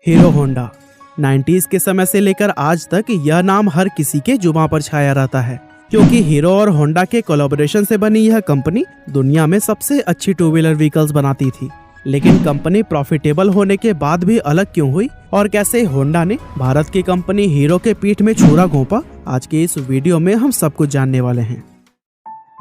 Hero Honda 90s के समय से लेकर आज तक यह नाम हर किसी के जुबां पर छाया रहता है, क्योंकि हीरो और होंडा के कोलैबोरेशन से बनी यह कंपनी दुनिया में सबसे अच्छी टू व्हीलर व्हीकल्स बनाती थी। लेकिन कंपनी प्रॉफिटेबल होने के बाद भी अलग क्यों हुई और कैसे होंडा ने भारत की कंपनी हीरो के पीठ में छुरा घोंपा, आज के इस वीडियो में हम सब कुछ जानने वाले हैं।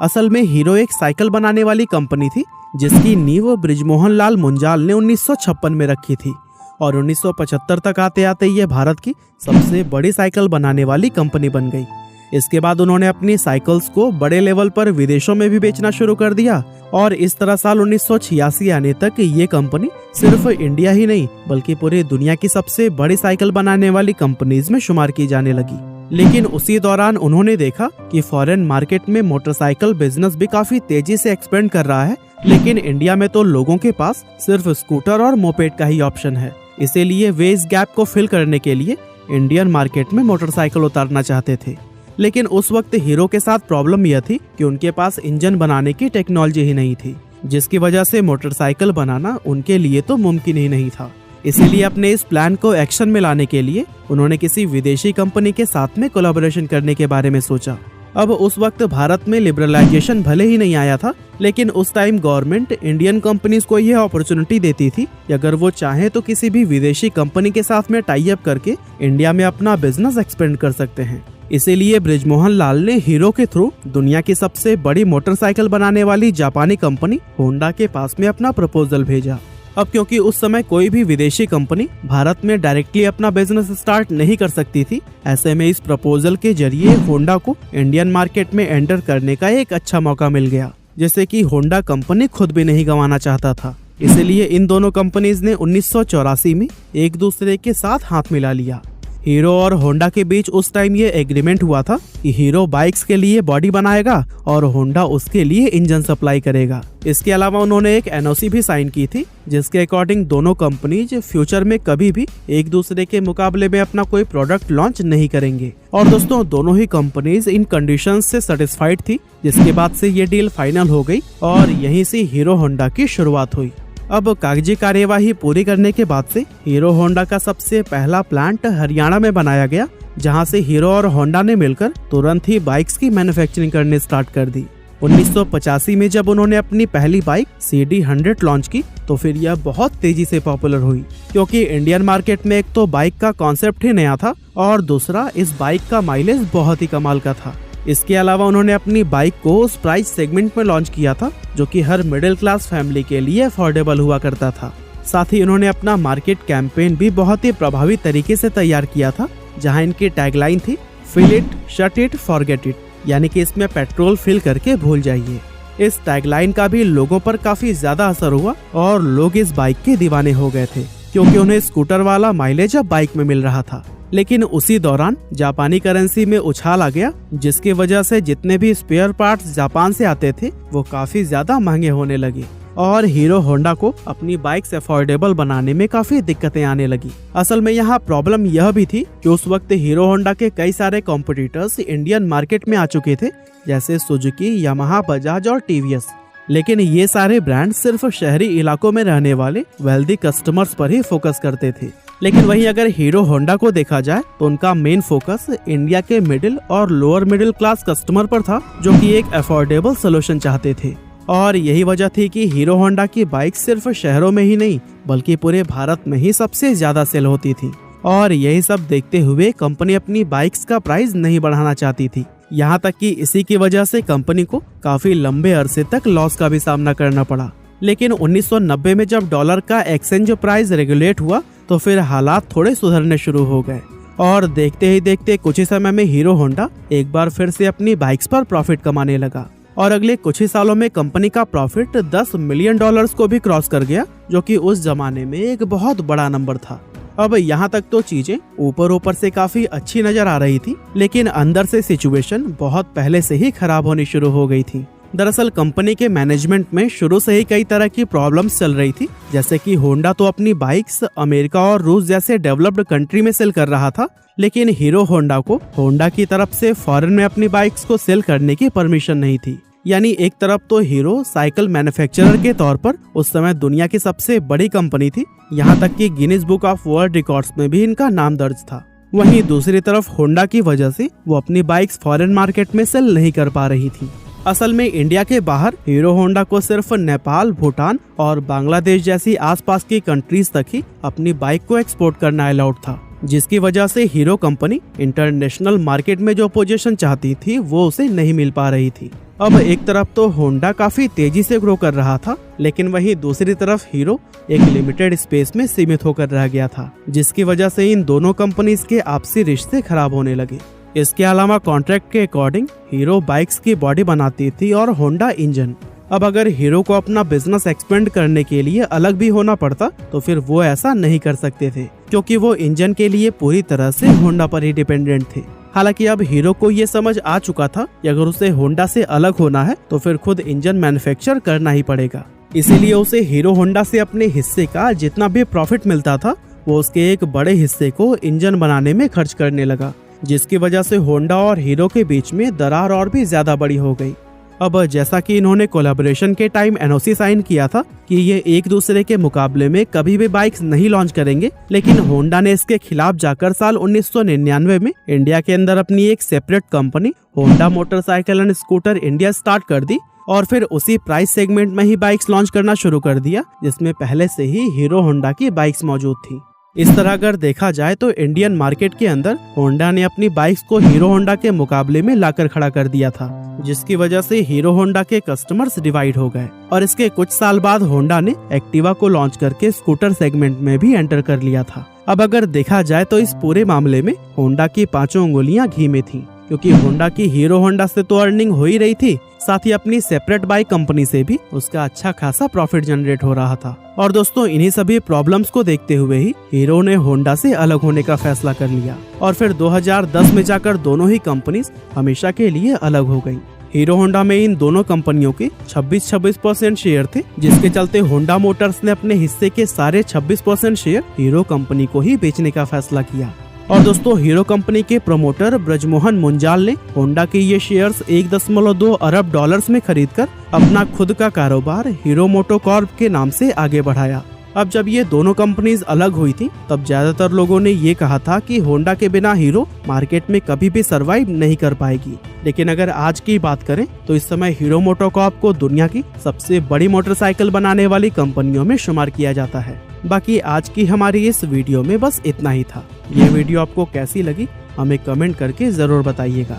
असल में हीरो एक साइकिल बनाने वाली कंपनी थी जिसकी नींव बृजमोहन लाल मुंजाल ने 1956 में रखी थी और 1975 तक आते आते ये भारत की सबसे बड़ी साइकिल बनाने वाली कंपनी बन गई। इसके बाद उन्होंने अपनी साइकिल्स को बड़े लेवल पर विदेशों में भी बेचना शुरू कर दिया और इस तरह साल 1986 आने तक ये कंपनी सिर्फ इंडिया ही नहीं बल्कि पूरी दुनिया की सबसे बड़ी साइकिल बनाने वाली कंपनीज में शुमार की जाने लगी। लेकिन उसी दौरान उन्होंने देखा कि फॉरेन मार्केट में मोटरसाइकिल बिजनेस भी काफी तेजी से एक्सपेंड कर रहा है, लेकिन इंडिया में तो लोगों के पास सिर्फ स्कूटर और मोपेड का ही ऑप्शन है। इसीलिए वे इस गैप को फिल करने के लिए इंडियन मार्केट में मोटरसाइकिल उतारना चाहते थे। लेकिन उस वक्त हीरो के साथ प्रॉब्लम यह थी कि उनके पास इंजन बनाने की टेक्नोलॉजी ही नहीं थी, जिसकी वजह से मोटरसाइकिल बनाना उनके लिए तो मुमकिन ही नहीं था। इसीलिए अपने इस प्लान को एक्शन में लाने के लिए उन्होंने किसी विदेशी कंपनी के साथ में कोलैबोरेशन करने के बारे में सोचा। अब उस वक्त भारत में लिबरलाइजेशन भले ही नहीं आया था, लेकिन उस टाइम गवर्नमेंट इंडियन कंपनीज को यह अपॉर्चुनिटी देती थी कि अगर वो चाहे तो किसी भी विदेशी कंपनी के साथ में टाई अप करके इंडिया में अपना बिजनेस एक्सपेंड कर सकते हैं। इसीलिए बृजमोहन लाल ने हीरो के थ्रू दुनिया की सबसे बड़ी मोटरसाइकिल बनाने वाली जापानी कंपनी होंडा के पास में अपना प्रपोजल भेजा। अब क्योंकि उस समय कोई भी विदेशी कंपनी भारत में डायरेक्टली अपना बिजनेस स्टार्ट नहीं कर सकती थी, ऐसे में इस प्रपोजल के जरिए होंडा को इंडियन मार्केट में एंटर करने का एक अच्छा मौका मिल गया, जैसे कि होंडा कंपनी खुद भी नहीं गंवाना चाहता था। इसलिए इन दोनों कंपनीज ने 1984 में एक दूसरे के साथ हाथ मिला लिया। हीरो और होंडा के बीच उस टाइम ये एग्रीमेंट हुआ था कि हीरो बाइक्स के लिए बॉडी बनाएगा और होंडा उसके लिए इंजन सप्लाई करेगा। इसके अलावा उन्होंने एक एनओसी भी साइन की थी जिसके अकॉर्डिंग दोनों कंपनीज फ्यूचर में कभी भी एक दूसरे के मुकाबले में अपना कोई प्रोडक्ट लॉन्च नहीं करेंगे। और दोस्तों, दोनों ही कंपनीज इन कंडीशंस से सेटिस्फाइड थी, जिसके बाद से ये डील फाइनल हो गई और यहीं से हीरो होंडा की शुरुआत हुई। अब कागजी कार्यवाही पूरी करने के बाद से हीरो होंडा का सबसे पहला प्लांट हरियाणा में बनाया गया, जहां से हीरो और होंडा ने मिलकर तुरंत ही बाइक्स की मैन्युफैक्चरिंग करने स्टार्ट कर दी। 1985 में जब उन्होंने अपनी पहली बाइक CD100 लॉन्च की तो फिर यह बहुत तेजी से पॉपुलर हुई, क्योंकि इंडियन मार्केट में एक तो बाइक का कॉन्सेप्ट ही नया था और दूसरा इस बाइक का माइलेज बहुत ही कमाल का था। इसके अलावा उन्होंने अपनी बाइक को उस प्राइस सेगमेंट में लॉन्च किया था जो कि हर मिडिल क्लास फैमिली के लिए अफोर्डेबल हुआ करता था। साथ ही उन्होंने अपना मार्केट कैंपेन भी बहुत ही प्रभावी तरीके से तैयार किया था, जहां इनकी टैगलाइन थी fill it, shut it, forget it, यानी कि इसमें पेट्रोल फिल करके भूल जाइए। इस टैगलाइन का भी लोगों पर काफी ज्यादा असर हुआ और लोग इस बाइक के दीवाने हो गए थे, क्योंकि उन्हें स्कूटर वाला माइलेज अब बाइक में मिल रहा था। लेकिन उसी दौरान जापानी करेंसी में उछाल आ गया, जिसकी वजह से जितने भी स्पेयर पार्ट्स जापान से आते थे वो काफी ज्यादा महंगे होने लगे और हीरो होंडा को अपनी बाइक्स अफोर्डेबल बनाने में काफी दिक्कतें आने लगी। असल में यहाँ प्रॉब्लम यह भी थी कि उस वक्त हीरो होंडा के कई सारे कॉम्पिटिटर्स इंडियन मार्केट में आ चुके थे, जैसे सुजुकी, यामाहा, बजाज और टीवीएस। लेकिन ये सारे ब्रांड सिर्फ शहरी इलाकों में रहने वाले वेल्दी कस्टमर्स पर ही फोकस करते थे। लेकिन वहीं अगर हीरो होंडा को देखा जाए तो उनका मेन फोकस इंडिया के मिडिल और लोअर मिडिल क्लास कस्टमर पर था, जो कि एक अफोर्डेबल सोल्यूशन चाहते थे। और यही वजह थी कि हीरो होंडा की बाइक सिर्फ शहरों में ही नहीं बल्कि पूरे भारत में ही सबसे ज्यादा सेल होती थी। और यही सब देखते हुए कंपनी अपनी बाइक्स का प्राइस नहीं बढ़ाना चाहती थी, यहाँ तक कि इसी की वजह से कंपनी को काफी लंबे अरसे तक लॉस का भी सामना करना पड़ा। लेकिन 1990 में जब डॉलर का एक्सचेंज प्राइस रेगुलेट हुआ तो फिर हालात थोड़े सुधरने शुरू हो गए और देखते ही देखते कुछ ही समय में हीरो होंडा एक बार फिर से अपनी बाइक्स पर प्रॉफिट कमाने लगा और अगले कुछ ही सालों में कंपनी का प्रॉफिट $10 मिलियन को भी क्रॉस कर गया, जो कि उस जमाने में एक बहुत बड़ा नंबर था। अब यहाँ तक तो चीजें ऊपर से काफी अच्छी नजर आ रही थी, लेकिन अंदर से सिचुएशन बहुत पहले से ही खराब होनी शुरू हो गई थी। दरअसल कंपनी के मैनेजमेंट में शुरू से ही कई तरह की प्रॉब्लम्स चल रही थी, जैसे कि होंडा तो अपनी बाइक्स अमेरिका और रूस जैसे डेवलप्ड कंट्री में सेल कर रहा था, लेकिन हीरो होंडा को होंडा की तरफ से फॉरेन में अपनी बाइक्स को सेल करने की परमिशन नहीं थी। यानी एक तरफ तो हीरो साइकिल मैन्युफैक्चरर के तौर पर उस समय दुनिया की सबसे बड़ी कंपनी थी, यहाँ तक कि Guinness book of world records में भी इनका नाम दर्ज था। वहीं दूसरी तरफ होंडा की वजह से वो अपनी बाइक्स फॉरेन मार्केट में सेल नहीं कर पा रही थी। असल में इंडिया के बाहर हीरो होंडा को सिर्फ नेपाल, भूटान और बांग्लादेश जैसी आसपास की कंट्रीज तक ही अपनी बाइक को एक्सपोर्ट करना अलाउड था, जिसकी वजह से हीरो कंपनी इंटरनेशनल मार्केट में जो पोजीशन चाहती थी वो उसे नहीं मिल पा रही थी। अब एक तरफ तो होंडा काफी तेजी से ग्रो कर रहा था, लेकिन वहीं दूसरी तरफ हीरो एक लिमिटेड स्पेस में सीमित होकर रह गया था, जिसकी वजह से इन दोनों कंपनीज के आपसी रिश्ते खराब होने लगे। इसके अलावा कॉन्ट्रैक्ट के अकॉर्डिंग हीरो बाइक्स की बॉडी बनाती थी और होंडा इंजन। अब अगर हीरो को अपना बिजनेस एक्सपेंड करने के लिए अलग भी होना पड़ता तो फिर वो ऐसा नहीं कर सकते थे, क्योंकि वो इंजन के लिए पूरी तरह से होंडा पर ही डिपेंडेंट थे। हालांकि अब हीरो को ये समझ आ चुका था कि अगर उसे होंडा से अलग होना है तो फिर खुद इंजन मैन्युफैक्चर करना ही पड़ेगा। इसीलिए उसे हीरो होंडा से अपने हिस्से का जितना भी प्रॉफिट मिलता था वो उसके एक बड़े हिस्से को इंजन बनाने में खर्च करने लगा, जिसकी वजह से होंडा और हीरो के बीच में दरार और भी ज्यादा बड़ी हो गई। अब जैसा कि इन्होंने कोलैबोरेशन के टाइम एनओसी साइन किया था कि ये एक दूसरे के मुकाबले में कभी भी बाइक्स नहीं लॉन्च करेंगे, लेकिन होंडा ने इसके खिलाफ जाकर साल 1999 में इंडिया के अंदर अपनी एक separate company Honda motorcycle and scooter India start कर दी और फिर उसी प्राइस सेगमेंट में ही बाइक्स लॉन्च करना शुरू कर दिया, जिसमें पहले से ही हीरो होंडा की बाइक्स मौजूद थी। इस तरह अगर देखा जाए तो इंडियन मार्केट के अंदर होंडा ने अपनी बाइक्स को हीरो होंडा के मुकाबले में लाकर खड़ा कर दिया था, जिसकी वजह से हीरो होंडा के कस्टमर्स डिवाइड हो गए और इसके कुछ साल बाद होंडा ने एक्टिवा को लॉन्च करके स्कूटर सेगमेंट में भी एंटर कर लिया था। अब अगर देखा जाए तो इस पूरे मामले में होंडा की पांचों उंगलियां घी में थी, क्योंकि होंडा की हीरो होंडा से तो अर्निंग हो ही रही थी, साथ ही अपनी सेपरेट बाइक कंपनी से भी उसका अच्छा खासा प्रॉफिट जनरेट हो रहा था। और दोस्तों इन्हीं सभी प्रॉब्लम्स को देखते हुए ही हीरो ने होंडा से अलग होने का फैसला कर लिया और फिर 2010 में जाकर दोनों ही कंपनीज हमेशा के लिए अलग हो गयी। हीरो होंडा में इन दोनों कंपनियों के 26% शेयर थे, जिसके चलते होंडा मोटर्स ने अपने हिस्से के सारे 26% शेयर हीरो कंपनी को ही बेचने का फैसला किया। और दोस्तों हीरो कंपनी के प्रमोटर ब्रजमोहन मुंजाल ने होंडा के ये शेयर्स 1.2 अरब डॉलर्स में खरीदकर अपना खुद का कारोबार हीरो मोटोकॉर्प के नाम से आगे बढ़ाया। अब जब ये दोनों कंपनीज अलग हुई थी तब ज्यादातर लोगों ने ये कहा था कि होंडा के बिना हीरो मार्केट में कभी भी सरवाइव नहीं कर पाएगी, लेकिन अगर आज की बात करें तो इस समय हीरो मोटोकॉर्प को दुनिया की सबसे बड़ी मोटरसाइकिल बनाने वाली कंपनियों में शुमार किया जाता है। बाकी आज की हमारी इस वीडियो में बस इतना ही था। ये वीडियो आपको कैसी लगी हमें कमेंट करके जरूर बताइएगा।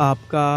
आपका